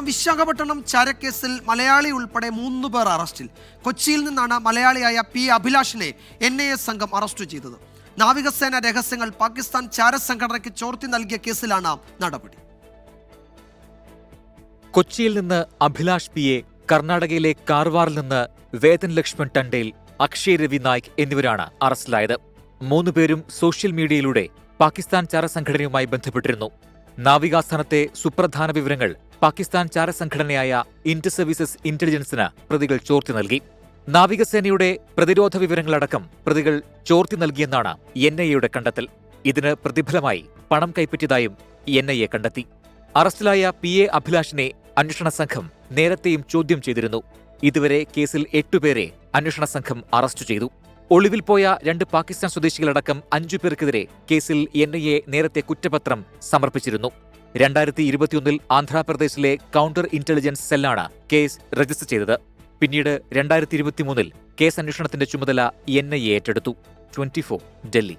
വിശാഖപട്ടണം ചാരക്കേസിൽ മലയാളി ഉൾപ്പെടെ 3 പേർ അറസ്റ്റിൽ. കൊച്ചിയിൽ നിന്നാണ് മലയാളിയായ പി അഭിലാഷിനെ NIA സംഘം അറസ്റ്റ് ചെയ്തത്. നാവികസേന രഹസ്യങ്ങൾ പാകിസ്ഥാൻ ചാരസംഘടനയ്ക്ക് ചോർത്തി നൽകിയ കേസിലാണ് നടപടി. കൊച്ചിയിൽ നിന്ന് അഭിലാഷ് പിയെ, കർണാടകയിലെ കാർവാറിൽ നിന്ന് വേദൻ ലക്ഷ്മൺ ടണ്ടേൽ, അക്ഷയ് രവി നായിക് എന്നിവരാണ് അറസ്റ്റിലായത്. 3 പേരും സോഷ്യൽ മീഡിയയിലൂടെ പാകിസ്ഥാൻ ചാരസംഘടനയുമായി ബന്ധപ്പെട്ടിരുന്നു. നാവികാസ്ഥാനത്തെ സുപ്രധാന വിവരങ്ങൾ പാകിസ്ഥാൻ ചാരസംഘടനയായ ഇന്റർ സർവീസസ് ഇന്റലിജൻസിന് പ്രതികൾ ചോർത്തി നൽകി. നാവികസേനയുടെ പ്രതിരോധ വിവരങ്ങളടക്കം പ്രതികൾ ചോർത്തി നൽകിയെന്നാണ് NIAയുടെ കണ്ടെത്തൽ. ഇതിന് പ്രതിഫലമായി പണം കൈപ്പറ്റിയതായും NIA കണ്ടെത്തി. അറസ്റ്റിലായ PA അഭിലാഷിനെ അന്വേഷണ സംഘം നേരത്തെയും ചോദ്യം ചെയ്തിരുന്നു. ഇതുവരെ കേസിൽ 8 പേരെ അന്വേഷണ സംഘം അറസ്റ്റ് ചെയ്തു. ഒളിവിൽ പോയ 2 പാകിസ്ഥാൻ സ്വദേശികളടക്കം 5 പേർക്കെതിരെ കേസിൽ NIA നേരത്തെ കുറ്റപത്രം സമർപ്പിച്ചിരുന്നു. 2021 ആന്ധ്രാപ്രദേശിലെ കൗണ്ടർ ഇന്റലിജൻസ് സെല്ലാണ് കേസ് രജിസ്റ്റർ ചെയ്തത്. പിന്നീട് 2023 കേസ് അന്വേഷണത്തിന്റെ ചുമതല NIA ഏറ്റെടുത്തു. 24 ഡൽഹി.